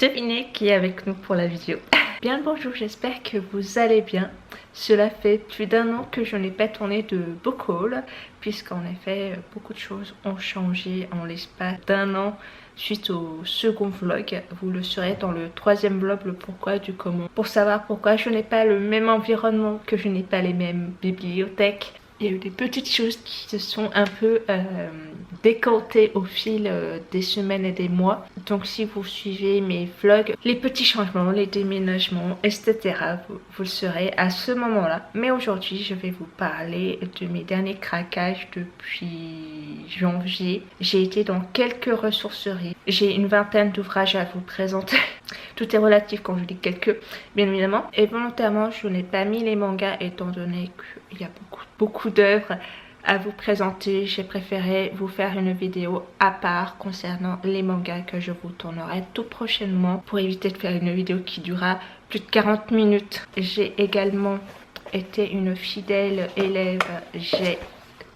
Devinez qui est avec nous pour la vidéo. Bien le bonjour, j'espère que vous allez bien. Cela fait plus d'un an que je n'ai pas tourné de book haul, puisqu'en effet beaucoup de choses ont changé en l'espace d'un an suite au second vlog. Vous le saurez dans le troisième vlog, le pourquoi du comment. Pour savoir pourquoi je n'ai pas le même environnement, que je n'ai pas les mêmes bibliothèques. Il y a eu des petites choses qui se sont un peu décantées au fil des semaines et des mois. Donc si vous suivez mes vlogs, les petits changements, les déménagements, etc. Vous le saurez à ce moment-là. Mais aujourd'hui, je vais vous parler de mes derniers craquages depuis janvier. J'ai été dans quelques ressourceries. J'ai une vingtaine d'ouvrages à vous présenter. Tout est relatif quand je dis quelques, bien évidemment. Et volontairement, je n'ai pas mis les mangas étant donné qu'il y a beaucoup d'œuvres à vous présenter. J'ai préféré vous faire une vidéo à part concernant les mangas que je vous tournerai tout prochainement pour éviter de faire une vidéo qui durera plus de 40 minutes. J'ai également été une fidèle élève. J'ai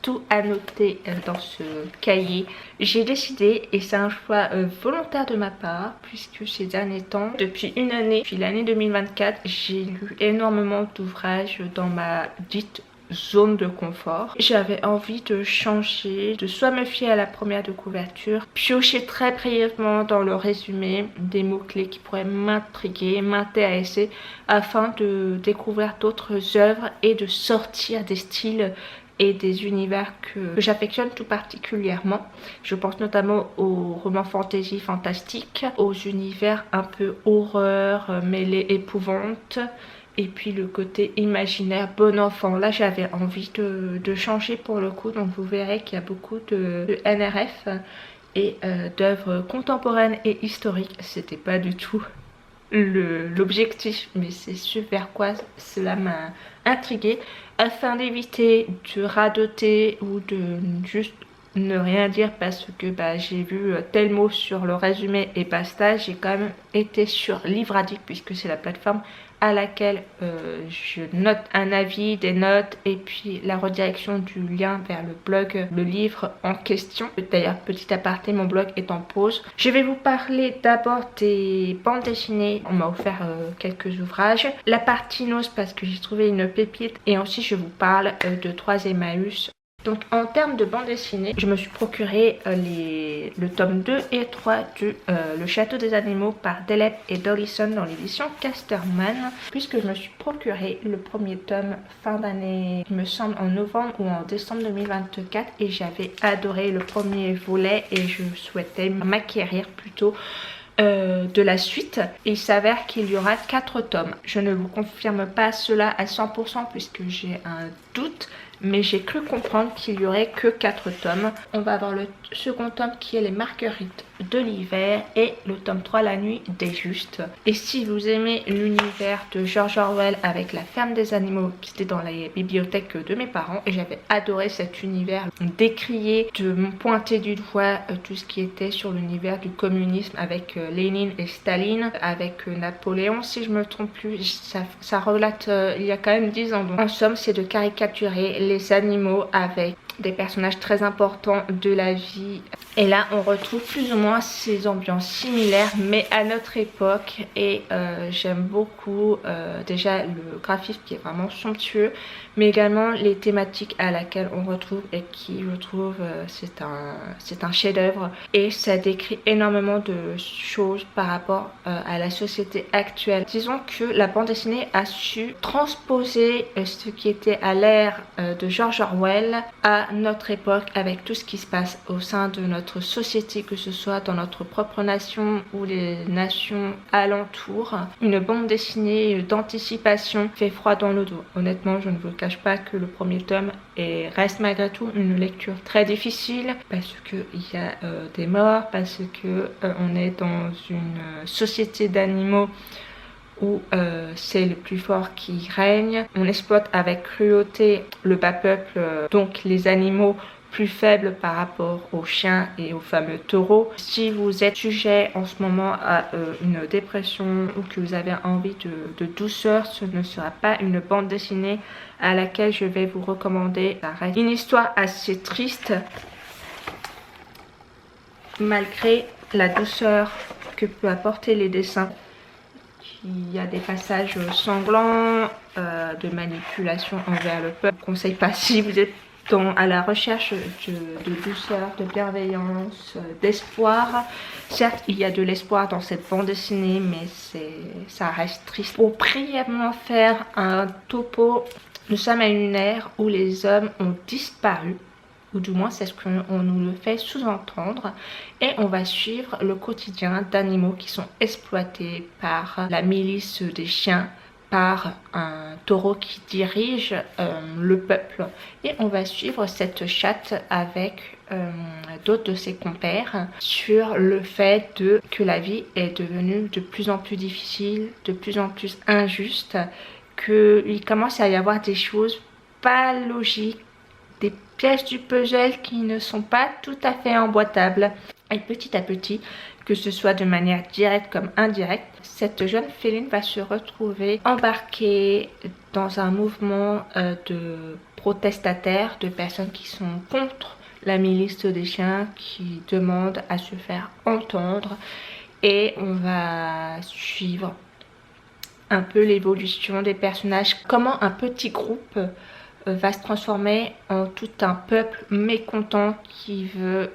tout à noter dans ce cahier. J'ai décidé, et c'est un choix volontaire de ma part, puisque ces derniers temps, depuis une année, depuis l'année 2024, j'ai lu énormément d'ouvrages dans ma dite zone de confort. J'avais envie de changer, de soit me fier à la première de couverture, piocher très brièvement dans le résumé des mots-clés qui pourraient m'intriguer, m'intéresser, afin de découvrir d'autres œuvres et de sortir des styles et des univers que j'affectionne tout particulièrement. Je pense notamment aux romans fantasy fantastiques, aux univers un peu horreur, mêlés épouvante, et puis le côté imaginaire bon enfant. Là j'avais envie de changer pour le coup, donc vous verrez qu'il y a beaucoup de NRF et d'œuvres contemporaines et historiques. C'était pas du tout l'objectif, mais c'est super quoi, cela m'a intriguée. Afin d'éviter de radoter ou de juste ne rien dire parce que j'ai vu tel mot sur le résumé et basta, j'ai quand même été sur Livradic puisque c'est la plateforme à laquelle je note un avis, des notes et puis la redirection du lien vers le blog, le livre en question. D'ailleurs, petit aparté, mon blog est en pause. Je vais vous parler d'abord des bandes dessinées. On m'a offert quelques ouvrages. La partie Nose parce que j'ai trouvé une pépite et ensuite je vous parle de 3 Emmaüs. Donc en termes de bande dessinée, je me suis procuré le tome 2 et 3 du Le Château des Animaux par Delep et Dollison dans l'édition Casterman, puisque je me suis procuré le premier tome fin d'année, il me semble en novembre ou en décembre 2024, et j'avais adoré le premier volet et je souhaitais m'acquérir plutôt de la suite. Il s'avère qu'il y aura 4 tomes. Je ne vous confirme pas cela à 100% puisque j'ai un doute, mais j'ai cru comprendre qu'il y aurait que 4 tomes. On va avoir le second tome qui est Les Marguerites de l'hiver et le tome 3 La Nuit des Justes. Et si vous aimez l'univers de George Orwell avec La Ferme des Animaux qui était dans la bibliothèque de mes parents, et j'avais adoré cet univers décrié, de me pointer du doigt tout ce qui était sur l'univers du communisme avec Lénine et Staline, avec Napoléon si je me trompe plus, ça relate il y a quand même 10 ans. Donc en somme c'est de caricaturer les animaux avec des personnages très importants de la vie. Et là on retrouve plus ou moins ces ambiances similaires mais à notre époque, et j'aime beaucoup déjà le graphisme qui est vraiment somptueux, mais également les thématiques à laquelle on retrouve et qui je trouve c'est un chef d'œuvre, et ça décrit énormément de choses par rapport à la société actuelle. Disons que la bande dessinée a su transposer ce qui était à l'ère de George Orwell à notre époque, avec tout ce qui se passe au sein de notre société, que ce soit dans notre propre nation ou les nations alentours. Une bande dessinée d'anticipation fait froid dans le dos. Honnêtement, je ne vous cache pas que le premier tome reste malgré tout une lecture très difficile parce qu'il y a des morts, parce que on est dans une société d'animaux où c'est le plus fort qui règne. On exploite avec cruauté le bas peuple, donc les animaux plus faibles par rapport aux chiens et aux fameux taureaux. Si vous êtes sujet en ce moment à une dépression ou que vous avez envie de douceur, ce ne sera pas une bande dessinée à laquelle je vais vous recommander. Ça reste une histoire assez triste malgré la douceur que peut apporter les dessins. Il y a des passages sanglants, de manipulation envers le peuple. Je ne conseille pas si vous êtes à la recherche de douceur, de bienveillance, d'espoir. Certes, il y a de l'espoir dans cette bande dessinée, mais ça reste triste. Pour brièvement faire un topo, nous sommes à une ère où les hommes ont disparu, ou du moins c'est ce qu'on nous le fait sous-entendre, et on va suivre le quotidien d'animaux qui sont exploités par la milice des chiens, par un taureau qui dirige le peuple. Et on va suivre cette chatte avec d'autres de ses compères sur le fait que la vie est devenue de plus en plus difficile, de plus en plus injuste, qu'il commence à y avoir des choses pas logiques, des pièces du puzzle qui ne sont pas tout à fait emboîtables. Et petit à petit, que ce soit de manière directe comme indirecte, cette jeune féline va se retrouver embarquée dans un mouvement de protestataires, de personnes qui sont contre la milice des chiens, qui demandent à se faire entendre. Et on va suivre un peu l'évolution des personnages, comment un petit groupe va se transformer en tout un peuple mécontent qui veut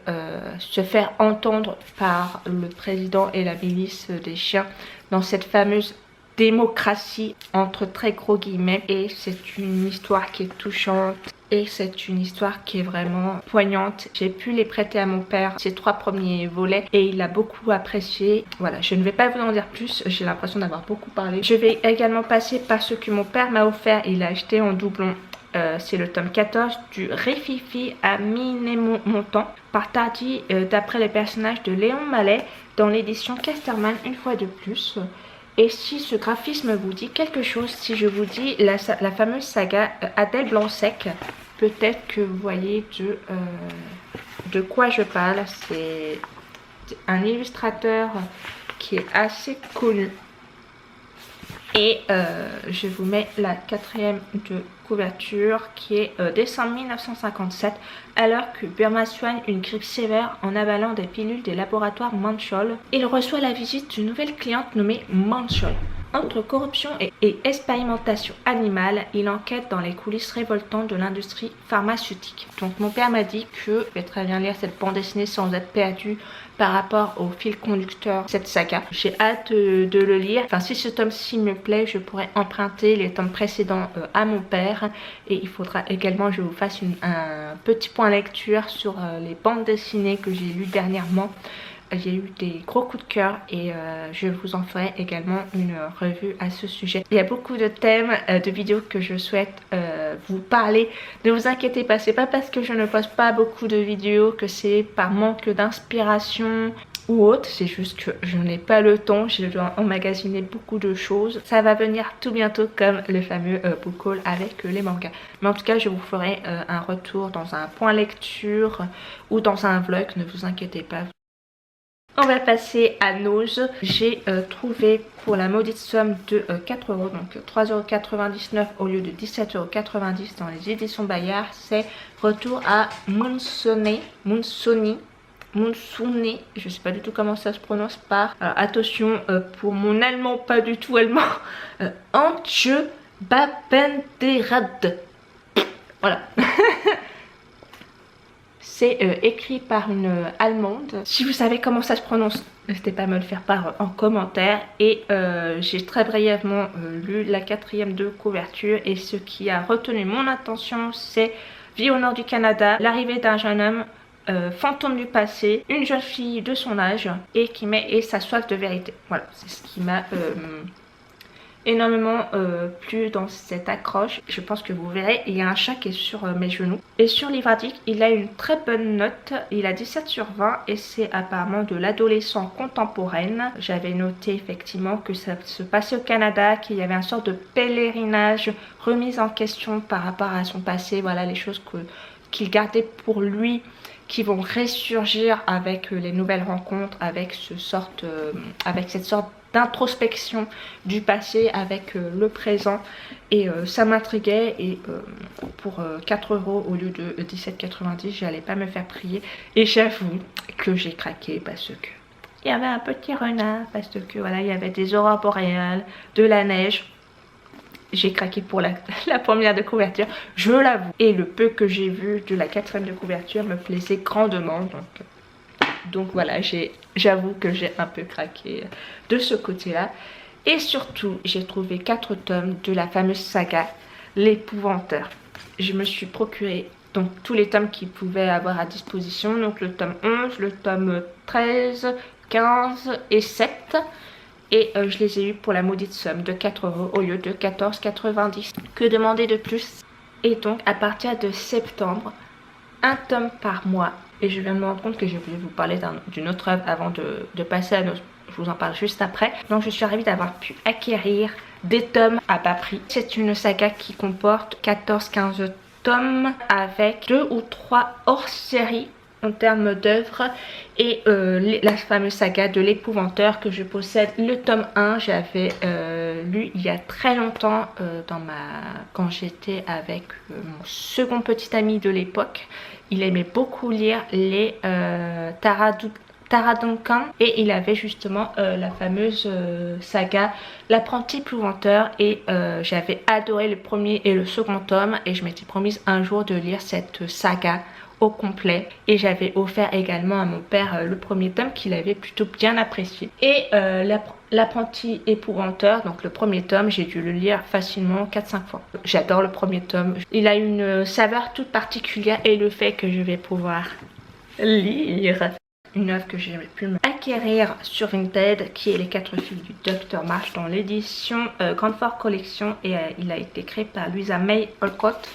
se faire entendre par le président et la milice des chiens dans cette fameuse démocratie entre très gros guillemets. Et c'est une histoire qui est touchante et c'est une histoire qui est vraiment poignante. J'ai pu les prêter à mon père, ces 3 premiers volets, et il a beaucoup apprécié. Voilà, je ne vais pas vous en dire plus, j'ai l'impression d'avoir beaucoup parlé. Je vais également passer par ce que mon père m'a offert. Il a acheté en doublon. C'est le tome 14 du Rififi à mi-montant par Tardy, d'après les personnages de Léon Mallet dans l'édition Casterman une fois de plus. Et si ce graphisme vous dit quelque chose, si je vous dis la fameuse saga Adèle Blanc-Sec, peut-être que vous voyez de quoi je parle. C'est un illustrateur qui est assez connu. Et je vous mets la 4e de couverture qui est décembre 1957, alors que Burma soigne une grippe sévère en avalant des pilules des laboratoires Manchol. Il reçoit la visite d'une nouvelle cliente nommée Manchol. Entre corruption et expérimentation animale, il enquête dans les coulisses révoltantes de l'industrie pharmaceutique. Donc mon père m'a dit que je vais très bien lire cette bande dessinée sans être perdu par rapport au fil conducteur de cette saga. J'ai hâte de le lire. Enfin, si ce tome-ci me plaît, je pourrais emprunter les tomes précédents à mon père. Et il faudra également que je vous fasse un petit point lecture sur les bandes dessinées que j'ai lues dernièrement. J'ai eu des gros coups de cœur et je vous en ferai également une revue à ce sujet. Il y a beaucoup de thèmes, de vidéos que je souhaite vous parler. Ne vous inquiétez pas, c'est pas parce que je ne poste pas beaucoup de vidéos que c'est par manque d'inspiration ou autre. C'est juste que je n'ai pas le temps, je dois emmagasiner beaucoup de choses. Ça va venir tout bientôt comme le fameux book haul avec les mangas. Mais en tout cas, je vous ferai un retour dans un point lecture ou dans un vlog, ne vous inquiétez pas. On va passer à Nose. J'ai trouvé pour la maudite somme de 4 €, donc 3,99 € au lieu de 17,90 € dans les éditions Bayard. C'est Retour à Monsoni, je sais pas du tout comment ça se prononce par. Alors attention pour mon allemand, pas du tout allemand. Antje Babenderad. Voilà. C'est écrit par une allemande. Si vous savez comment ça se prononce, n'hésitez pas à me le faire part en commentaire. Et j'ai très brièvement lu la 4e de couverture. Et ce qui a retenu mon attention, c'est Vie au nord du Canada, l'arrivée d'un jeune homme fantôme du passé, une jeune fille de son âge et sa soif de vérité. Voilà, c'est ce qui m'a énormément plu dans cette accroche. Je pense que vous verrez, il y a un chat qui est sur mes genoux. Et sur Livradik, il a une très bonne note, il a 17 sur 20 et c'est apparemment de l'adolescent contemporaine. J'avais noté effectivement que ça se passait au Canada, qu'il y avait une sorte de pèlerinage, remise en question par rapport à son passé. Voilà les choses qu'il gardait pour lui, qui vont ressurgir avec les nouvelles rencontres, avec cette sorte d'introspection du passé avec le présent. Et ça m'intriguait. Et pour 4 € au lieu de 17,90 €, j'allais pas me faire prier. Et j'avoue que j'ai craqué parce que Il y avait un petit renard parce que voilà, il y avait des aurores boréales, de la neige. J'ai craqué pour la première de couverture, je l'avoue. Et le peu que j'ai vu de la 4e de couverture me plaisait grandement. Donc voilà, j'avoue que j'ai un peu craqué de ce côté-là. Et surtout, j'ai trouvé 4 tomes de la fameuse saga L'Épouvanteur. Je me suis procuré donc tous les tomes qu'ils pouvaient avoir à disposition. Donc le tome 11, le tome 13, 15 et 7. Et je les ai eus pour la maudite somme de 4 € au lieu de 14,90 €. Que demander de plus? Et donc à partir de septembre, un tome par mois. Et je viens de me rendre compte que je voulais vous parler d'une autre œuvre avant de passer à notre... Je vous en parle juste après. Donc je suis ravie d'avoir pu acquérir des tomes à bas prix. C'est une saga qui comporte 14-15 tomes avec 2 ou 3 hors-série en termes d'œuvres et la fameuse saga de l'Épouvanteur que je possède. Le tome 1, j'avais lu il y a très longtemps quand j'étais avec mon second petit ami de l'époque. Il aimait beaucoup lire les Tara Duncan et il avait justement la fameuse saga L'Apprenti Épouvanteur et j'avais adoré le premier et le second tome et je m'étais promise un jour de lire cette saga au complet et j'avais offert également à mon père le premier tome qu'il avait plutôt bien apprécié. Et L'Apprenti Épouvanteur, donc le premier tome, j'ai dû le lire facilement 4-5 fois. J'adore le premier tome, il a une saveur toute particulière et le fait que je vais pouvoir lire une œuvre que j'ai pu acquérir sur Vinted qui est Les 4 filles du Dr March dans l'édition Grandfort Collection et il a été créé par Louisa May Alcott.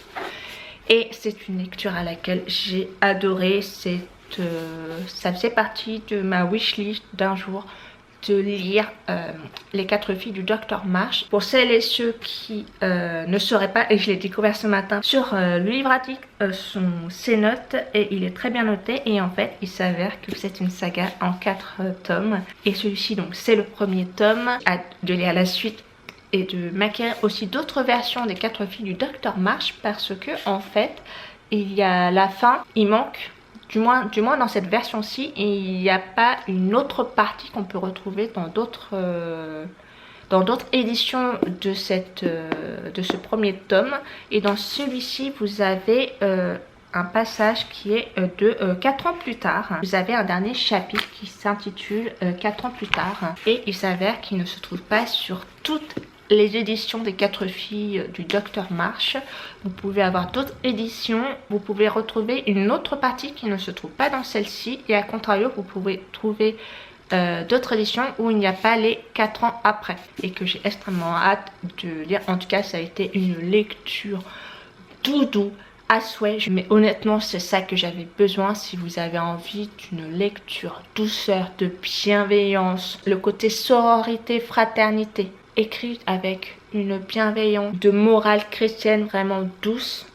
Et c'est une lecture à laquelle j'ai adoré. Ça faisait partie de ma wishlist d'un jour de lire Les 4 filles du Dr March. Pour celles et ceux qui ne sauraient pas, et je l'ai découvert ce matin, sur le livre indique ses notes et il est très bien noté. Et en fait, il s'avère que c'est une saga en 4 tomes. Et celui-ci, donc, c'est le premier tome. De lire la suite et de m'acquérir aussi d'autres versions des 4 filles du Dr March parce que en fait il y a la fin, il manque du moins dans cette version-ci et il n'y a pas une autre partie qu'on peut retrouver dans d'autres éditions de ce premier tome. Et dans celui-ci vous avez un passage qui est de 4 ans plus tard. Vous avez un dernier chapitre qui s'intitule 4 ans plus tard et il s'avère qu'il ne se trouve pas sur toutes les éditions des 4 filles du Dr March. Vous pouvez avoir d'autres éditions, vous pouvez retrouver une autre partie qui ne se trouve pas dans celle-ci et à contrario vous pouvez trouver d'autres éditions où il n'y a pas les 4 ans après et que j'ai extrêmement hâte de lire. En tout cas ça a été une lecture doudou à souhait, mais honnêtement c'est ça que j'avais besoin. Si vous avez envie d'une lecture douceur, de bienveillance, le côté sororité, fraternité, écrite avec une bienveillance de morale chrétienne vraiment douce.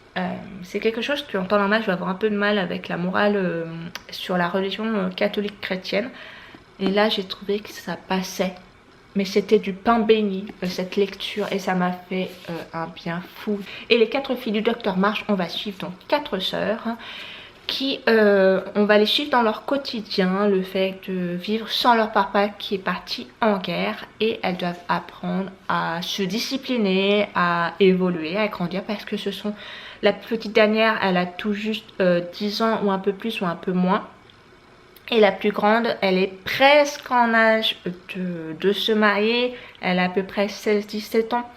C'est quelque chose que en temps normal je vais avoir un peu de mal avec la morale sur la religion catholique chrétienne. Et là j'ai trouvé que ça passait. Mais c'était du pain béni cette lecture et ça m'a fait un bien fou. Et les 4 filles du Dr March, on va suivre donc 4 sœurs qui, on va les suivre dans leur quotidien, le fait de vivre sans leur papa qui est parti en guerre et elles doivent apprendre à se discipliner, à évoluer, à grandir parce que ce sont, la petite dernière elle a tout juste 10 ans ou un peu plus ou un peu moins et la plus grande elle est presque en âge de se marier, elle a à peu près 16-17 ans.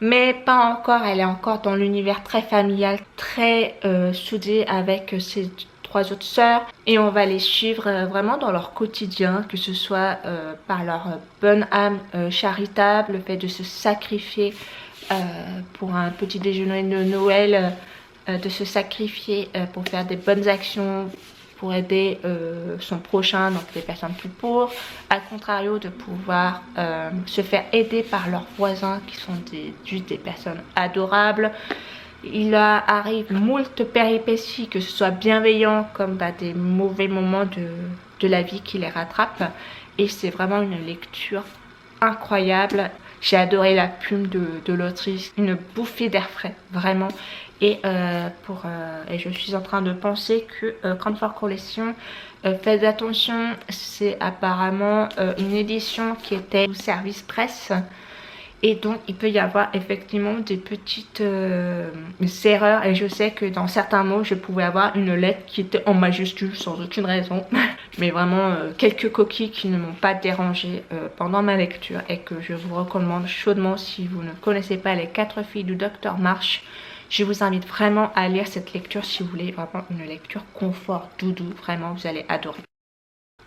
Mais pas encore, elle est encore dans l'univers très familial, très soudé avec ses 3 autres sœurs. Et on va les suivre vraiment dans leur quotidien, que ce soit par leur bonne âme charitable, le fait de se sacrifier pour un petit déjeuner de Noël, de se sacrifier pour faire des bonnes actions, pour aider son prochain, donc les personnes plus pauvres, à contrario de pouvoir se faire aider par leurs voisins qui sont juste des personnes adorables. Il arrive moult péripéties, que ce soit bienveillant comme des mauvais moments de la vie qui les rattrapent. Et c'est vraiment une lecture incroyable. J'ai adoré la plume de l'autrice, une bouffée d'air frais, vraiment. Et je suis en train de penser que Comfort Collection, faites attention, c'est apparemment une édition qui était au service presse. Et donc il peut y avoir effectivement des petites erreurs, et je sais que dans certains mots je pouvais avoir une lettre qui était en majuscule sans aucune raison. Mais vraiment quelques coquilles qui ne m'ont pas dérangé pendant ma lecture, et que je vous recommande chaudement si vous ne connaissez pas Les 4 filles du Docteur March. Je vous invite vraiment à lire cette lecture si vous voulez vraiment une lecture confort, doudou, vraiment vous allez adorer.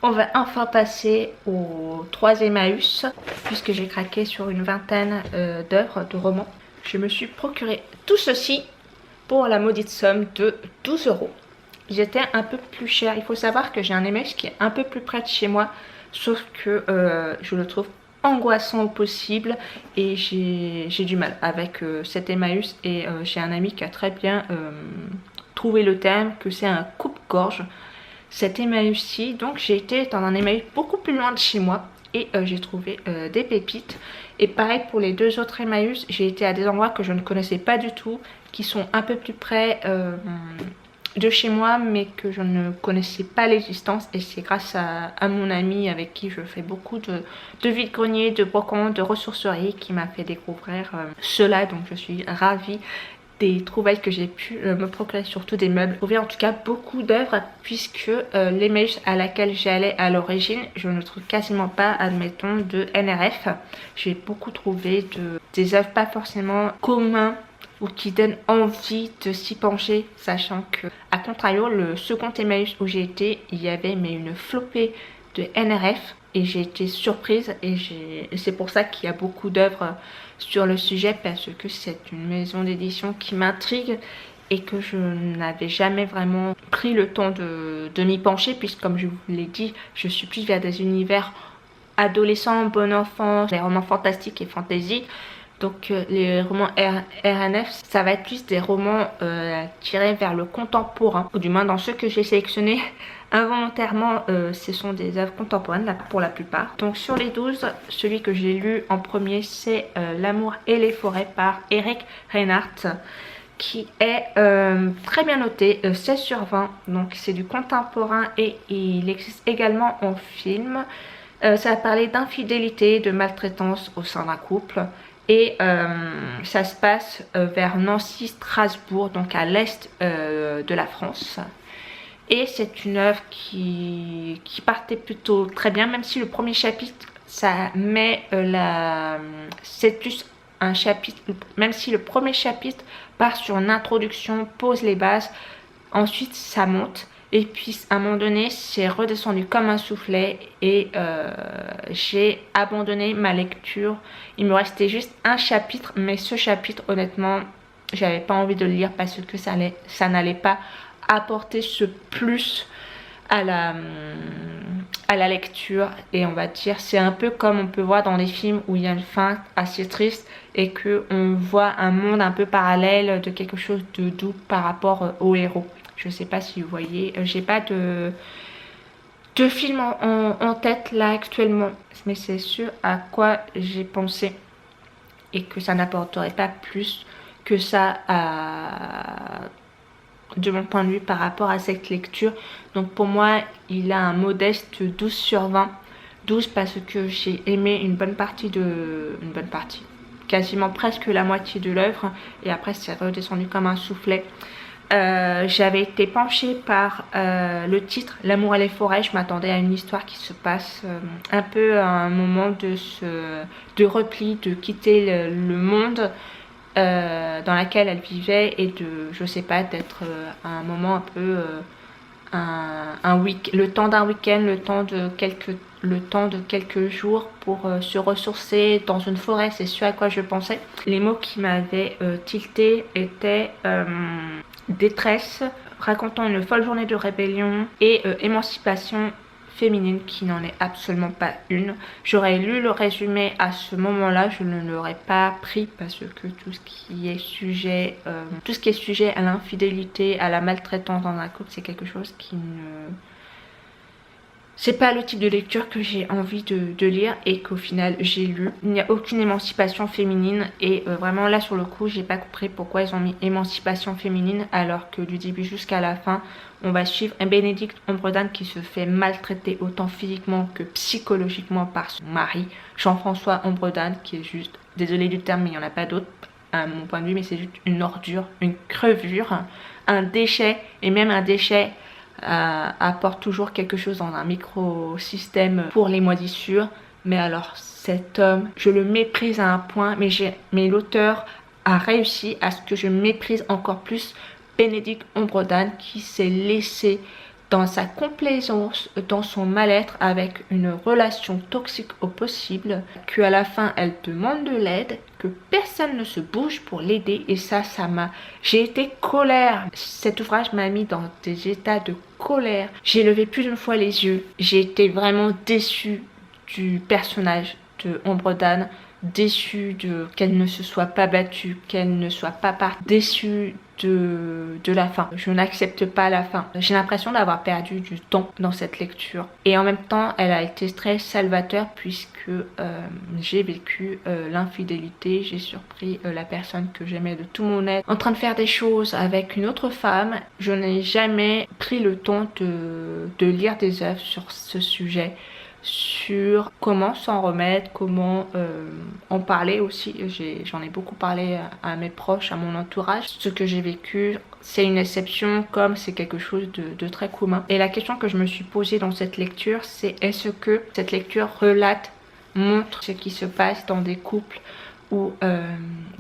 On va enfin passer au 3 Emmaüs, puisque j'ai craqué sur une vingtaine d'œuvres, de romans. Je me suis procuré tout ceci pour la maudite somme de 12 €. Ils étaient un peu plus chers. Il faut savoir que j'ai un Emmaüs qui est un peu plus près de chez moi, sauf que je le trouve angoissant au possible, et j'ai du mal avec cet Emmaüs, et j'ai un ami qui a très bien trouvé le terme, que c'est un coupe-gorge. Cet Emmaüs-ci, donc j'ai été dans un Emmaüs beaucoup plus loin de chez moi, et j'ai trouvé des pépites. Et pareil pour les 2 autres Emmaüs, j'ai été à des endroits que je ne connaissais pas du tout, qui sont un peu plus près de chez moi, mais que je ne connaissais pas l'existence. Et c'est grâce à mon ami avec qui je fais beaucoup de vide-grenier, de brocantes, de ressourcerie, qui m'a fait découvrir cela. Donc je suis ravie des trouvailles que j'ai pu me procurer, surtout des meubles. J'ai trouvé en tout cas beaucoup d'œuvres, puisque l'Emmaüs à laquelle j'allais à l'origine, je ne trouve quasiment pas, admettons, de NRF. J'ai beaucoup trouvé des œuvres pas forcément communs, ou qui donnent envie de s'y pencher, sachant que, à contrario, le second Emmaüs où j'ai été, il y avait une flopée de NRF, et j'ai été surprise, et c'est pour ça qu'il y a beaucoup d'œuvres sur le sujet, parce que c'est une maison d'édition qui m'intrigue, et que je n'avais jamais vraiment pris le temps de m'y pencher, puisque comme je vous l'ai dit, je suis plus vers des univers adolescents, bonne enfance, les romans fantastiques et fantasy. Donc les romans RNF, ça va être plus des romans tirés vers le contemporain, ou du moins dans ceux que j'ai sélectionnés involontairement, ce sont des œuvres contemporaines pour la plupart. Donc sur les 12, celui que j'ai lu en premier, c'est L'amour et les forêts par Eric Reinhardt, qui est très bien noté, 16 sur 20. Donc c'est du contemporain, et il existe également en film. Ça va parler d'infidélité, de maltraitance au sein d'un couple. Et ça se passe vers Nancy-Strasbourg, donc à l'est de la France. Et c'est une œuvre qui partait plutôt très bien, même si le premier chapitre, ça met c'est plus un chapitre, même si le premier chapitre part sur une introduction, pose les bases, ensuite ça monte. Et puis à un moment donné, c'est redescendu comme un soufflet, et j'ai abandonné ma lecture. Il me restait juste un chapitre, mais ce chapitre, honnêtement, j'avais pas envie de le lire, parce que ça n'allait pas apporter ce plus à la lecture. Et on va dire, c'est un peu comme on peut voir dans les films où il y a une fin assez triste, et que on voit un monde un peu parallèle de quelque chose de doux par rapport au héros. Je sais pas si vous voyez, j'ai pas de film en tête là actuellement, mais c'est sûr à quoi j'ai pensé, et que ça n'apporterait pas plus que ça de mon point de vue par rapport à cette lecture. Donc pour moi, il a un modeste 12 sur 20. 12 parce que j'ai aimé une bonne partie, quasiment presque la moitié de l'œuvre, et après c'est redescendu comme un soufflet. J'avais été penchée par le titre L'amour et les forêts. Je m'attendais à une histoire qui se passe un peu à un moment de repli, de quitter le monde dans lequel elle vivait, et je sais pas, d'être à un moment un peu le temps d'un week-end, le temps de quelques jours pour se ressourcer dans une forêt. C'est ce à quoi je pensais. Les mots qui m'avaient tilté étaient détresse, racontant une folle journée de rébellion, et émancipation féminine, qui n'en est absolument pas une. J'aurais lu le résumé à ce moment-là, je ne l'aurais pas pris, parce que tout ce qui est sujet à l'infidélité, à la maltraitance dans un couple, c'est quelque chose c'est pas le type de lecture que j'ai envie de lire et qu'au final j'ai lu. Il n'y a aucune émancipation féminine et vraiment là sur le coup j'ai pas compris pourquoi ils ont mis émancipation féminine alors que du début jusqu'à la fin on va suivre un Bénédicte Ombredane qui se fait maltraiter autant physiquement que psychologiquement par son mari Jean-François Ombredane qui est juste, désolé du terme mais il n'y en a pas d'autre à mon point de vue, mais c'est juste une ordure, une crevure, un déchet et même un déchet apporte toujours quelque chose dans un microsystème pour les moisissures. Mais alors cet homme, je le méprise à un point, mais l'auteur a réussi à ce que je méprise encore plus Bénédicte Ombredane qui s'est laissé dans sa complaisance, dans son mal-être avec une relation toxique au possible, qu'à la fin elle demande de l'aide, que personne ne se bouge pour l'aider et ça m'a... J'ai été colère. Cet ouvrage m'a mis dans des états de colère. J'ai levé plus d'une fois les yeux. J'ai été vraiment déçue du personnage de Ombredane, déçue qu'elle ne se soit pas battue, qu'elle ne soit pas partie, déçue de la fin. Je n'accepte pas la fin. J'ai l'impression d'avoir perdu du temps dans cette lecture. Et en même temps, elle a été très salvateur puisque j'ai vécu l'infidélité. J'ai surpris la personne que j'aimais de tout mon être en train de faire des choses avec une autre femme. Je n'ai jamais pris le temps de lire des œuvres sur ce sujet, sur comment s'en remettre, comment en parler aussi. J'en ai beaucoup parlé à mes proches, à mon entourage. Ce que j'ai vécu, c'est une exception comme c'est quelque chose de très commun. Et la question que je me suis posée dans cette lecture, c'est est-ce que cette lecture relate, montre ce qui se passe dans des couples où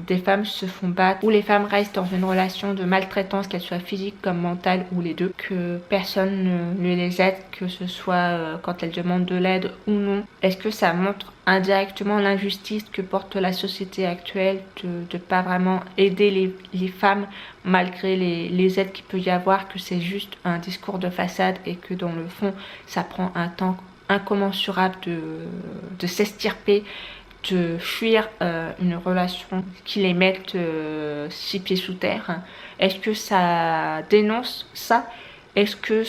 des femmes se font battre, où les femmes restent dans une relation de maltraitance, qu'elle soit physique comme mentale ou les deux, que personne ne les aide, que ce soit quand elles demandent de l'aide ou non. Est-ce que ça montre indirectement l'injustice que porte la société actuelle de pas vraiment aider les femmes malgré les aides qu'il peut y avoir, que c'est juste un discours de façade et que dans le fond ça prend un temps incommensurable de s'extirper, de fuir une relation qui les mette 6 pieds sous terre. Est-ce que ça dénonce ça? Est-ce que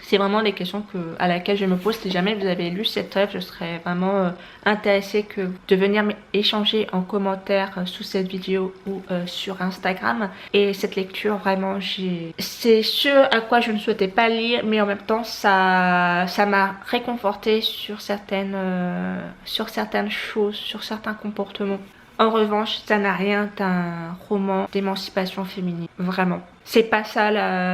c'est vraiment des questions à laquelle je me pose? Si jamais vous avez lu cette œuvre, je serais vraiment intéressée de venir échanger en commentaire sous cette vidéo ou sur Instagram. Et cette lecture, vraiment, c'est ce à quoi je ne souhaitais pas lire, mais en même temps, ça m'a réconfortée sur certaines choses, sur certains comportements. En revanche, ça n'a rien d'un roman d'émancipation féminine, vraiment. C'est pas ça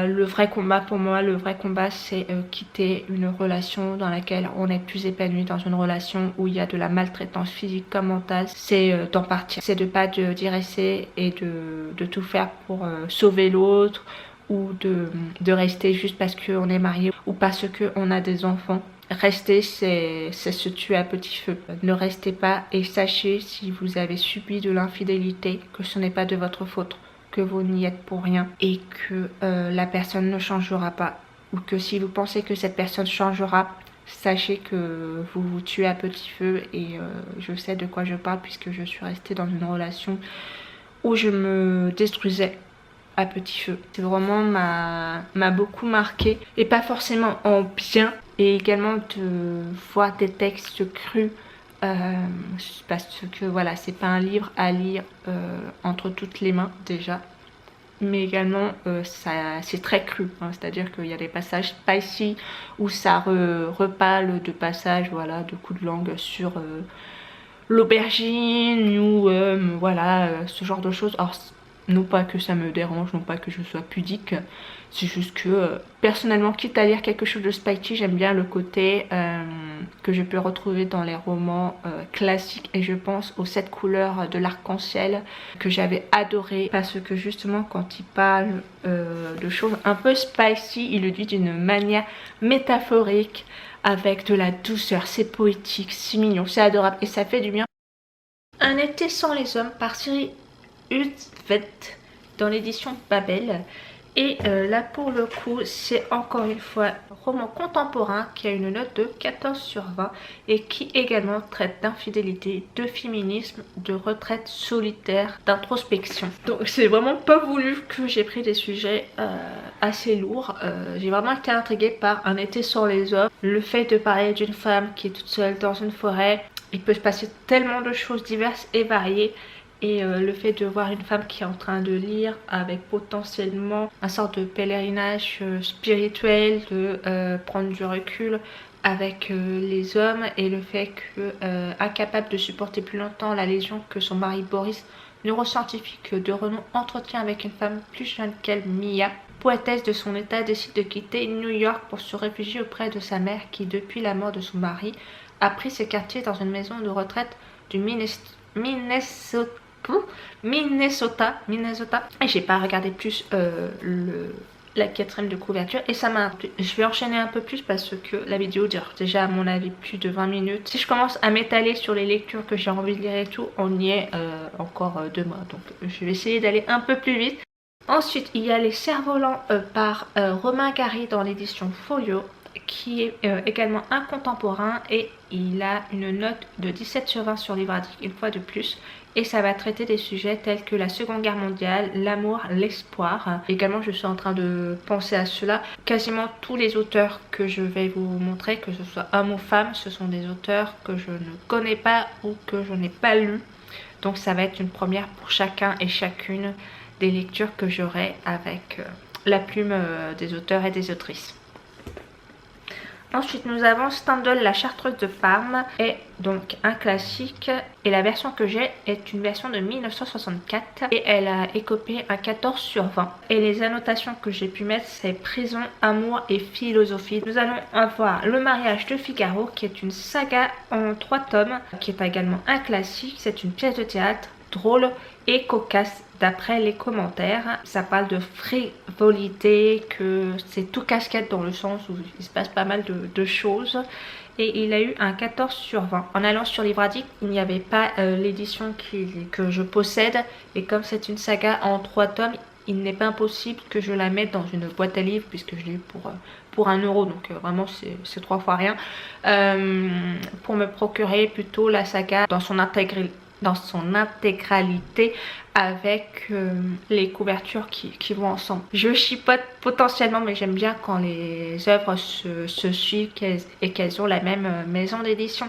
le vrai combat pour moi. Le vrai combat, c'est quitter une relation dans laquelle on est plus épanoui, dans une relation où il y a de la maltraitance physique comme mentale. C'est d'en partir. C'est de pas dire essayer et de tout faire pour sauver l'autre ou de rester juste parce qu'on est marié ou parce qu'on a des enfants. Rester, c'est se tuer à petit feu. Ne restez pas et sachez si vous avez subi de l'infidélité que ce n'est pas de votre faute, que vous n'y êtes pour rien et que la personne ne changera pas. Ou que si vous pensez que cette personne changera, sachez que vous vous tuez à petit feu et je sais de quoi je parle puisque je suis restée dans une relation où je me détruisais à petit feu. C'est vraiment m'a beaucoup marqué et pas forcément en bien. Et également de voir des textes crus parce que voilà, c'est pas un livre à lire entre toutes les mains déjà, mais également c'est très cru, hein, c'est-à-dire qu'il y a des passages spicy où ça reparle de passages, voilà, de coups de langue sur l'aubergine ou voilà, ce genre de choses. Alors, non pas que ça me dérange, non pas que je sois pudique, c'est juste que personnellement, quitte à lire quelque chose de spicy, j'aime bien le côté que je peux retrouver dans les romans classiques et je pense aux 7 couleurs de l'arc-en-ciel que j'avais adoré parce que justement quand il parle de choses un peu spicy, il le dit d'une manière métaphorique avec de la douceur, c'est poétique, c'est mignon, c'est adorable et ça fait du bien. Un été sans les hommes par Siri Hustvedt dans l'édition Babel. Et là pour le coup c'est encore une fois un roman contemporain qui a une note de 14/20 et qui également traite d'infidélité, de féminisme, de retraite solitaire, d'introspection. Donc c'est vraiment pas voulu que j'ai pris des sujets assez lourds. J'ai vraiment été intriguée par Un été sans les hommes, le fait de parler d'une femme qui est toute seule dans une forêt. Il peut se passer tellement de choses diverses et variées. Et le fait de voir une femme qui est en train de lire avec potentiellement un sort de pèlerinage spirituel, de prendre du recul avec les hommes, et le fait que incapable de supporter plus longtemps la lésion que son mari Boris, neuroscientifique de renom, entretient avec une femme plus jeune qu'elle, Mia, poétesse de son état, décide de quitter New York pour se réfugier auprès de sa mère qui, depuis la mort de son mari, a pris ses quartiers dans une maison de retraite du Minnesota. Et j'ai pas regardé plus la quatrième de couverture et ça m'a... Je vais enchaîner un peu plus parce que la vidéo dure déjà à mon avis plus de 20 minutes. Si je commence à m'étaler sur les lectures que j'ai envie de lire et tout, on y est encore 2 mois. Donc je vais essayer d'aller un peu plus vite. Ensuite il y a Les Cerfs-Volants par Romain Gary dans l'édition Folio, qui est également un contemporain, et il a une note de 17/20 sur Librairie une fois de plus, et ça va traiter des sujets tels que la Seconde Guerre mondiale, l'amour, l'espoir. Également je suis en train de penser à cela. Quasiment tous les auteurs que je vais vous montrer, que ce soit homme ou femme, ce sont des auteurs que je ne connais pas ou que je n'ai pas lus, donc ça va être une première pour chacun et chacune des lectures que j'aurai avec la plume des auteurs et des autrices. Ensuite nous avons Stendhal, la Chartreuse de Parme, est donc un classique, et la version que j'ai est une version de 1964 et elle a écopé un 14/20. Et les annotations que j'ai pu mettre, c'est prison, amour et philosophie. Nous allons avoir Le mariage de Figaro, qui est une saga en 3 tomes, qui est également un classique. C'est une pièce de théâtre drôle et cocasse d'après les commentaires. Ça parle de frivolité, que c'est tout casquette dans le sens où il se passe pas mal de choses. Et il a eu un 14/20. En allant sur Librairie, il n'y avait pas l'édition que je possède. Et comme c'est une saga en 3 tomes, il n'est pas impossible que je la mette dans une boîte à livres, puisque je l'ai eu pour 1 euro. Donc vraiment c'est 3 fois rien. Pour me procurer plutôt la saga dans son intégralité avec les couvertures qui vont ensemble. Je chipote potentiellement, mais j'aime bien quand les œuvres se suivent et qu'elles ont la même maison d'édition.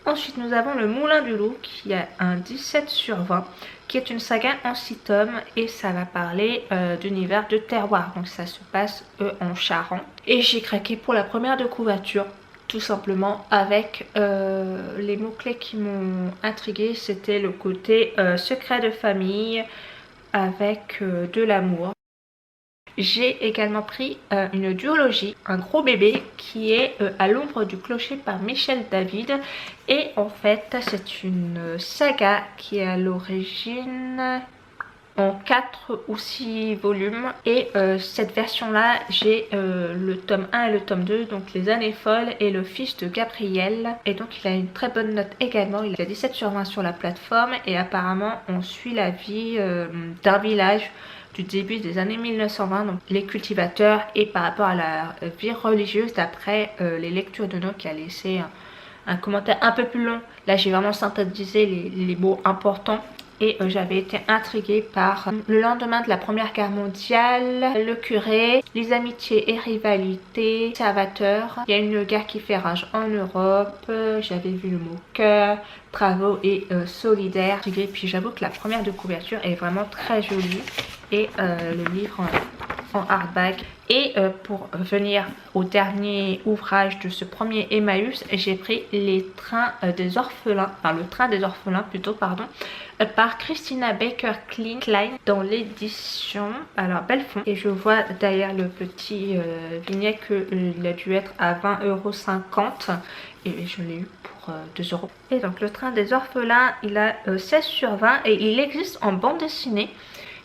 Ensuite nous avons Le Moulin du Loup qui a un 17/20, qui est une saga en 6 tomes, et ça va parler d'univers de terroir. Donc ça se passe en Charente. Et j'ai craqué pour la première de couverture, tout simplement avec les mots-clés qui m'ont intriguée. C'était le côté secret de famille avec de l'amour. J'ai également pris une duologie, Un gros bébé, qui est À l'ombre du clocher par Michel David. Et en fait c'est une saga qui est à l'origine en 4 ou 6 volumes, et cette version là j'ai le tome 1 et le tome 2, donc Les années folles et Le fils de Gabriel, et donc il a une très bonne note également. Il a 17/20 sur la plateforme, et apparemment on suit la vie d'un village du début des années 1920, donc les cultivateurs, et par rapport à la vie religieuse d'après les lectures de notes, qui a laissé un commentaire un peu plus long. Là j'ai vraiment synthétisé les mots importants. Et j'avais été intriguée par Le lendemain de la Première Guerre mondiale, Le curé, Les amitiés et rivalités, Salvateur, Il y a une guerre qui fait rage en Europe, j'avais vu le mot cœur, travaux et solidaire. Et puis j'avoue que la première de couverture est vraiment très jolie, et le livre en hardback. Et pour venir au dernier ouvrage de ce premier Emmaüs, j'ai pris Les trains des orphelins, enfin Le train des orphelins plutôt, pardon, par Christina Baker Klein dans l'édition alors Belfond. Et je vois derrière le petit vignet qu'il a dû être à 20,50 €, et je l'ai eu pour 2 €. Et donc Le train des orphelins, il a 16/20 et il existe en bande dessinée.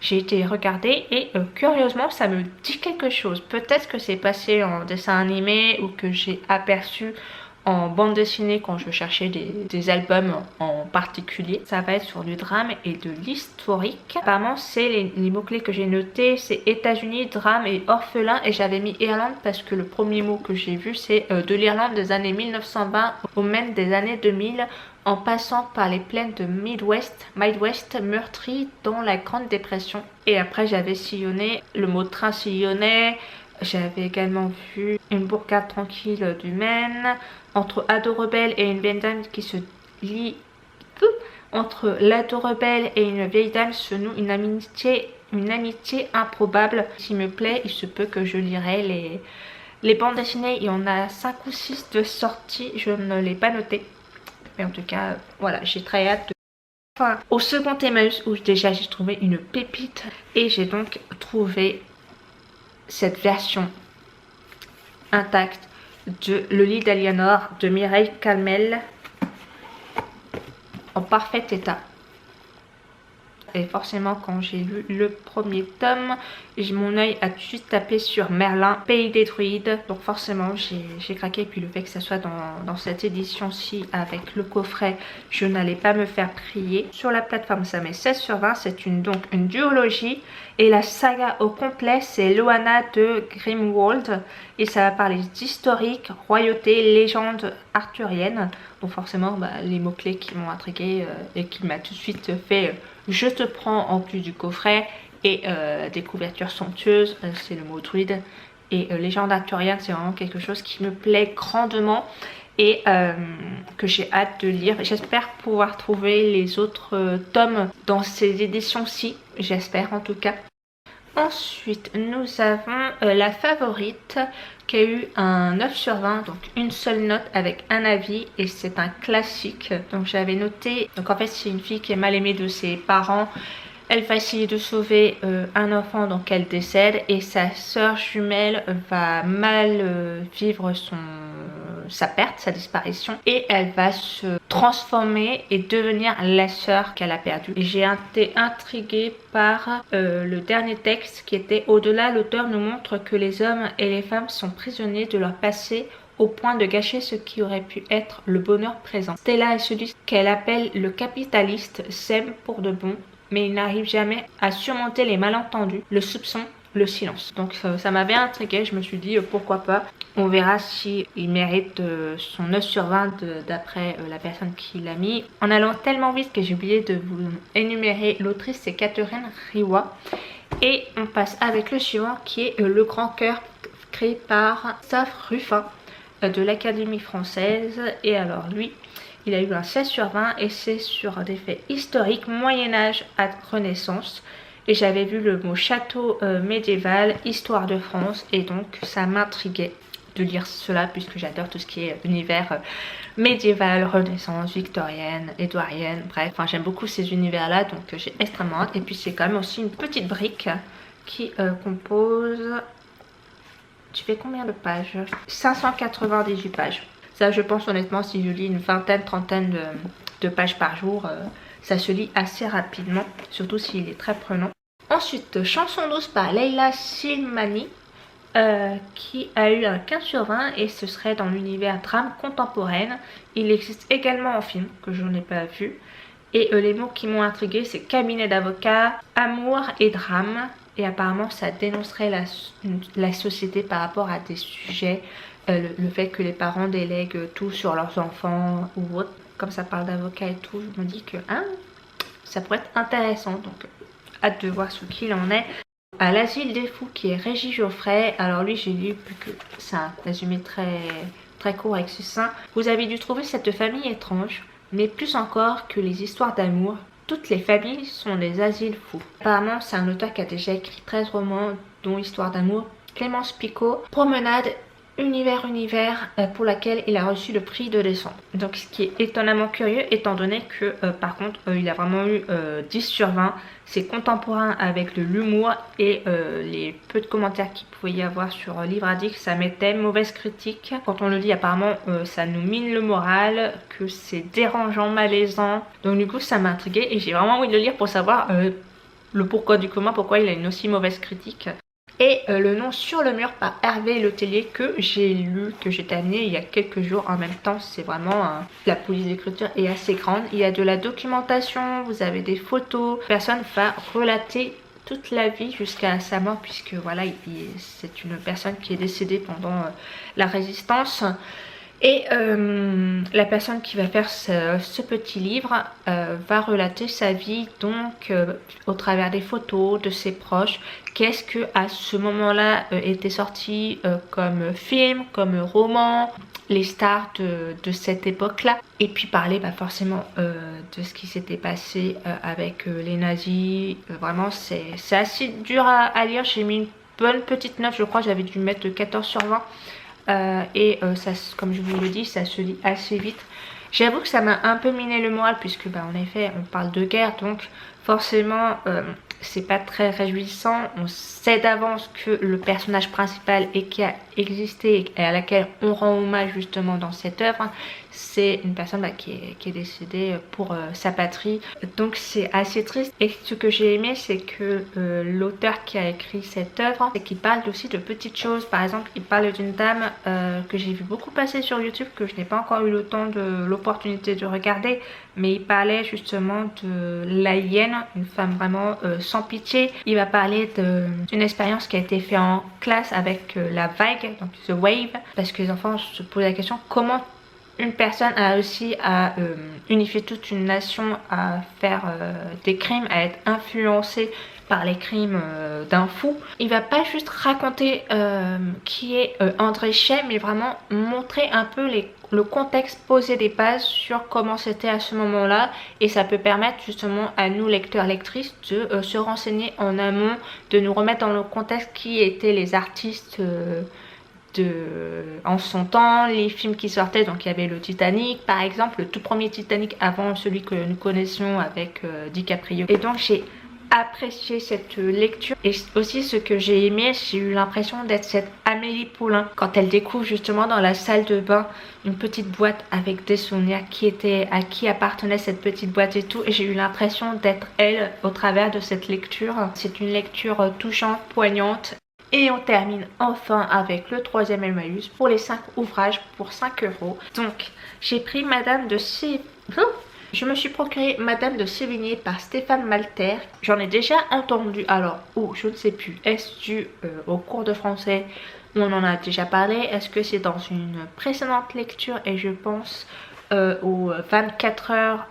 J'ai été regarder et curieusement ça me dit quelque chose. Peut-être que c'est passé en dessin animé ou que j'ai aperçu en bande dessinée quand je cherchais des albums en particulier. Ça va être sur du drame et de l'historique. Apparemment, c'est les mots-clés que j'ai notés, c'est États-Unis, drame et orphelin. Et j'avais mis Irlande parce que le premier mot que j'ai vu, c'est de l'Irlande des années 1920 au Maine des années 2000, en passant par les plaines de Midwest meurtries dans la Grande Dépression. Et après, j'avais sillonné, le mot train sillonnait. J'avais également vu une bourgade tranquille du Maine, entre ado rebelle et une vieille dame qui se lie. Entre l'ado rebelle et une vieille dame se noue une amitié improbable. S'il me plaît, il se peut que je lirai les bandes dessinées. Il y en a 5 ou 6 de sorties, je ne l'ai pas noté. Mais en tout cas, voilà, j'ai très hâte de... Enfin, au second Emmaüs où déjà j'ai trouvé une pépite et j'ai donc trouvé cette version intacte de Le lit d'Aliénor de Mireille Calmel en parfait état. Et forcément, quand j'ai lu le premier tome, mon œil a tout de suite tapé sur Merlin, Pays des Druides. Donc forcément, j'ai craqué. Et puis le fait que ça soit dans cette édition-ci avec le coffret, je n'allais pas me faire prier. Sur la plateforme, ça met 16 sur 20. C'est donc une duologie. Et la saga au complet, c'est Loana de Grimwald. Et ça va parler d'historique, royauté, légende arthurienne. Donc forcément, les mots-clés qui m'ont intrigué et qui m'a tout de suite fait... je te prends en plus du coffret et des couvertures somptueuses, c'est le mot druide. Et légende arthurienne, c'est vraiment quelque chose qui me plaît grandement et que j'ai hâte de lire. J'espère pouvoir trouver les autres tomes dans ces éditions-ci, j'espère en tout cas. Ensuite, nous avons La Favorite qui a eu un 9 sur 20, donc une seule note avec un avis et c'est un classique. Donc j'avais noté, donc en fait c'est une fille qui est mal aimée de ses parents. Elle va essayer de sauver un enfant donc elle décède et sa sœur jumelle va mal vivre sa perte, sa disparition et elle va se transformer et devenir la sœur qu'elle a perdue. Et j'ai été intriguée par le dernier texte qui était au-delà, l'auteur nous montre que les hommes et les femmes sont prisonniers de leur passé au point de gâcher ce qui aurait pu être le bonheur présent. Stella et celui qu'elle appelle le capitaliste s'aiment pour de bon, mais il n'arrive jamais à surmonter les malentendus, le soupçon, le silence. Donc ça m'avait intriguée, je me suis dit pourquoi pas. On verra si il mérite son 9 sur 20 d'après la personne qui l'a mis. En allant tellement vite que j'ai oublié de vous énumérer l'autrice, c'est Catherine Riwa. Et on passe avec le suivant qui est Le Grand Cœur, créé par Christophe Ruffin de l'Académie française. Et alors lui, il a eu un 16 sur 20 et c'est sur des faits historiques, Moyen-Âge à Renaissance. Et j'avais vu le mot château médiéval, histoire de France et donc ça m'intriguait de lire cela puisque j'adore tout ce qui est univers médiéval, Renaissance, victorienne, édouarienne, bref. Enfin j'aime beaucoup ces univers là donc j'ai extrêmement hâte. Et puis c'est quand même aussi une petite brique qui compose... Tu fais combien de pages? 598 pages. Ça, je pense honnêtement, si je lis une vingtaine, trentaine de pages par jour, ça se lit assez rapidement, surtout s'il est très prenant. Ensuite, Chanson douce par Leila Silmani, qui a eu un 15 sur 20 et ce serait dans l'univers drame contemporaine. Il existe également en film, que je n'ai pas vu. Et les mots qui m'ont intriguée, c'est cabinet d'avocat, amour et drame. Et apparemment, ça dénoncerait la société par rapport à des sujets... le fait que les parents délèguent tout sur leurs enfants ou autre, comme ça parle d'avocat et tout, je me dis que ça pourrait être intéressant, donc hâte de voir ce qu'il en est. À l'Asile des Fous qui est Régis Geoffrey, alors lui j'ai lu plus que c'est un résumé très court et succinct. Vous avez dû trouver cette famille étrange, mais plus encore que les histoires d'amour. Toutes les familles sont des asiles fous. Apparemment c'est un auteur qui a déjà écrit 13 romans dont Histoire d'amour. Clémence Picot, Promenade Univers pour laquelle il a reçu le prix de décembre. Donc ce qui est étonnamment curieux étant donné que par contre il a vraiment eu 10 sur 20. C'est contemporain avec de l'humour et les peu de commentaires qu'il pouvait y avoir sur Livre Addict, ça mettait mauvaise critique. Quand on le dit apparemment ça nous mine le moral, que c'est dérangeant, malaisant. Donc du coup ça m'a intriguée et j'ai vraiment envie de le lire pour savoir le pourquoi du comment, pourquoi il a une aussi mauvaise critique. et le nom sur le mur par Hervé Letellier que j'ai lu, que j'ai terminé il y a quelques jours. En même temps, c'est vraiment la police d'écriture est assez grande. Il y a de la documentation, vous avez des photos. Personne va relater toute la vie jusqu'à sa mort, puisque voilà, c'est une personne qui est décédée pendant la résistance. Et la personne qui va faire ce petit livre va relater sa vie donc au travers des photos de ses proches. Qu'est-ce que à ce moment-là était sorti comme film, comme roman, les stars de cette époque-là. Et puis parler forcément de ce qui s'était passé avec les nazis. Vraiment c'est assez dur à lire. J'ai mis une bonne petite note, je crois, j'avais dû mettre 14 sur 20. Ça, comme je vous le dis, ça se lit assez vite. J'avoue que ça m'a un peu miné le moral, puisque en effet on parle de guerre, donc forcément c'est pas très réjouissant. On sait d'avance que le personnage principal et qui a existé et à laquelle on rend hommage justement dans cette œuvre, c'est une personne qui est décédée pour sa patrie. Donc c'est assez triste. Et ce que j'ai aimé, c'est que l'auteur qui a écrit cette œuvre, c'est qu'il parle aussi de petites choses. Par exemple, il parle d'une dame que j'ai vu beaucoup passer sur YouTube, que je n'ai pas encore eu l'opportunité de regarder, mais il parlait justement de la hyène, une femme vraiment sans pitié. Il va parler d'une expérience qui a été faite en classe avec la vague, donc The Wave, parce que les enfants se posent la question comment une personne a réussi à unifier toute une nation, à faire des crimes, à être influencée par les crimes d'un fou. Il va pas juste raconter qui est André Chez, mais vraiment montrer un peu le contexte, poser des bases sur comment c'était à ce moment-là, et ça peut permettre justement à nous lecteurs lectrices de se renseigner en amont, de nous remettre dans le contexte qui étaient les artistes en son temps, les films qui sortaient. Donc il y avait le Titanic par exemple, le tout premier Titanic avant celui que nous connaissions avec DiCaprio. Et donc j'ai apprécié cette lecture. Et aussi ce que j'ai aimé, j'ai eu l'impression d'être cette Amélie Poulain quand elle découvre justement dans la salle de bain une petite boîte avec des souvenirs, à qui appartenait cette petite boîte et tout, et j'ai eu l'impression d'être elle au travers de cette lecture. C'est une lecture touchante, poignante. Et on termine enfin avec le troisième Emmaüs pour les 5 ouvrages pour 5 €. Donc j'ai pris Je me suis procuré Madame de Sévigné par Stéphane Malter. J'en ai déjà entendu, alors je ne sais plus. Est-ce dû au cours de français où on en a déjà parlé? Est-ce que c'est dans une précédente lecture? Et je pense aux 24 heures,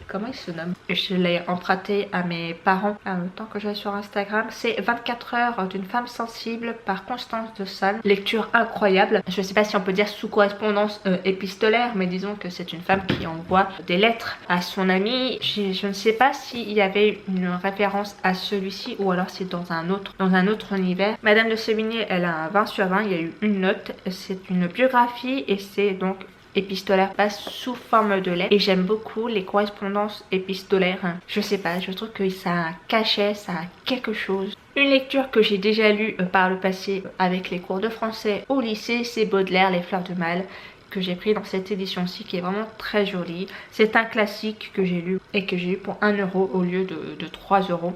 comment il se nomme? Je l'ai emprunté à mes parents en même temps que j'allais sur Instagram. C'est 24 heures d'une femme sensible par Constance de Sales. Lecture incroyable. Je ne sais pas si on peut dire sous correspondance épistolaire, mais disons que c'est une femme qui envoie des lettres à son ami. Je ne sais pas s'il y avait une référence à celui-ci ou alors c'est dans un autre univers. Madame de Sévigné, elle a un 20 sur 20, il y a eu une note. C'est une biographie et c'est donc épistolaire, pas sous forme de lettres, et j'aime beaucoup les correspondances épistolaires. Je sais pas, je trouve que ça a un cachet, ça a quelque chose. Une lecture que j'ai déjà lue par le passé avec les cours de français au lycée, c'est Baudelaire, Les Fleurs de Mal, que j'ai pris dans cette édition-ci, qui est vraiment très jolie. C'est un classique que j'ai lu et que j'ai eu pour 1 € au lieu de 3 €.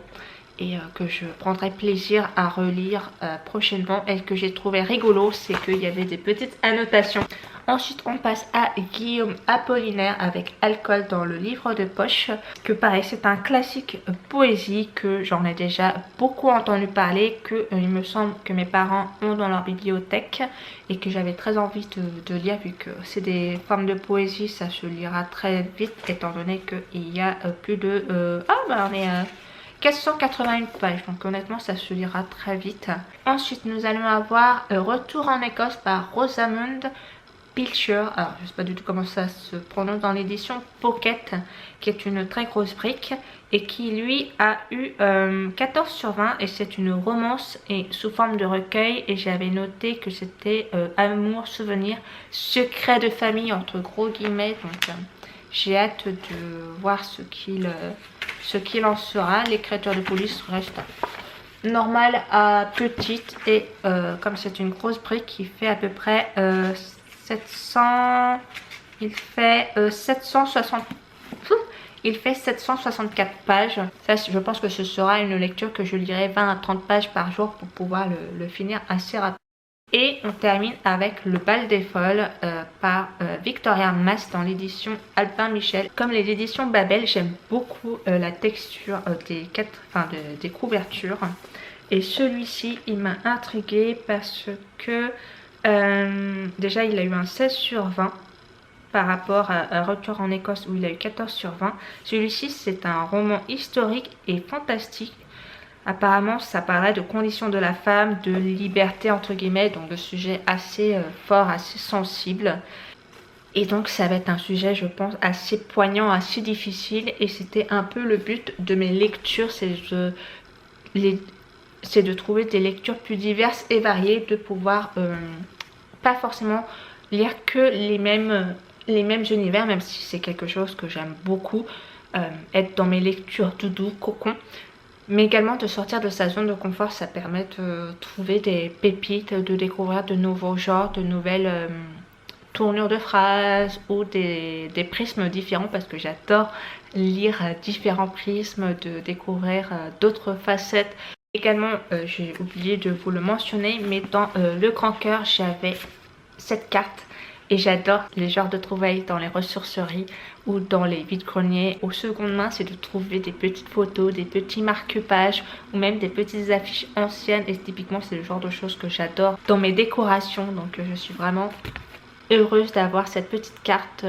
Et que je prendrai plaisir à relire prochainement, et que j'ai trouvé rigolo, c'est qu'il y avait des petites annotations. Ensuite on passe à Guillaume Apollinaire avec Alcool dans le livre de poche, que pareil c'est un classique poésie, que j'en ai déjà beaucoup entendu parler, que il me semble que mes parents ont dans leur bibliothèque et que j'avais très envie de lire, vu que c'est des formes de poésie, ça se lira très vite étant donné qu'il y a plus de... on est... 481 pages, donc honnêtement ça se lira très vite. Ensuite nous allons avoir Retour en Écosse par Rosamund Pilcher. Alors je sais pas du tout comment ça se prononce dans l'édition Pocket, qui est une très grosse brique et qui lui a eu 14 sur 20, et c'est une romance et sous forme de recueil, et j'avais noté que c'était amour, souvenir, secret de famille entre gros guillemets, donc j'ai hâte de voir ce qu'il en sera. L'écriture de police reste normale à petite, et comme c'est une grosse brique, il fait à peu près 700... Il fait 760... Il fait 764 pages. Ça, je pense que ce sera une lecture que je lirai 20 à 30 pages par jour pour pouvoir le finir assez rapidement. Et on termine avec Le Bal des Folles par Victoria Mass dans l'édition Albin Michel. Comme les éditions Babel, j'aime beaucoup la texture des couvertures. Et celui-ci, il m'a intriguée parce que déjà, il a eu un 16 sur 20 par rapport à Retour en Écosse où il a eu 14 sur 20. Celui-ci, c'est un roman historique et fantastique. Apparemment, ça parlait de conditions de la femme, de liberté entre guillemets, donc de sujets assez forts, assez sensibles. Et donc ça va être un sujet, je pense, assez poignant, assez difficile. Et c'était un peu le but de mes lectures, c'est de trouver des lectures plus diverses et variées, de pouvoir pas forcément lire que les mêmes univers, même si c'est quelque chose que j'aime beaucoup, être dans mes lectures doudou, cocon. Mais également de sortir de sa zone de confort, ça permet de trouver des pépites, de découvrir de nouveaux genres, de nouvelles tournures de phrases ou des prismes différents parce que j'adore lire différents prismes, de découvrir d'autres facettes. Également, j'ai oublié de vous le mentionner, mais dans Le Grand Cœur, j'avais cette carte. Et j'adore les genres de trouvailles dans les ressourceries ou dans les vides-greniers. Aux secondes mains, c'est de trouver des petites photos, des petits marque-pages ou même des petites affiches anciennes. Et typiquement, c'est le genre de choses que j'adore dans mes décorations. Donc, je suis vraiment heureuse d'avoir cette petite carte.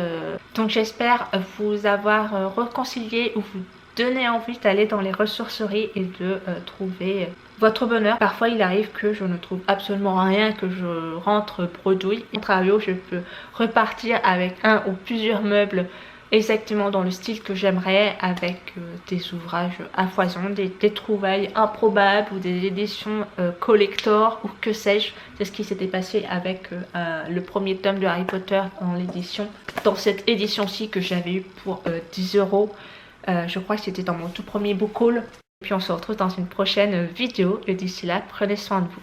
Donc, j'espère vous avoir réconcilié ou vous donner envie d'aller dans les ressourceries et de trouver votre bonheur. Parfois il arrive que je ne trouve absolument rien, que je rentre bredouille. Au contrario, je peux repartir avec un ou plusieurs meubles exactement dans le style que j'aimerais, avec des ouvrages à foison, des trouvailles improbables ou des éditions collector ou que sais-je. C'est ce qui s'était passé avec le premier tome de Harry Potter dans cette édition-ci que j'avais eu pour 10 €. Je crois que c'était dans mon tout premier book haul. Puis on se retrouve dans une prochaine vidéo et d'ici là, prenez soin de vous.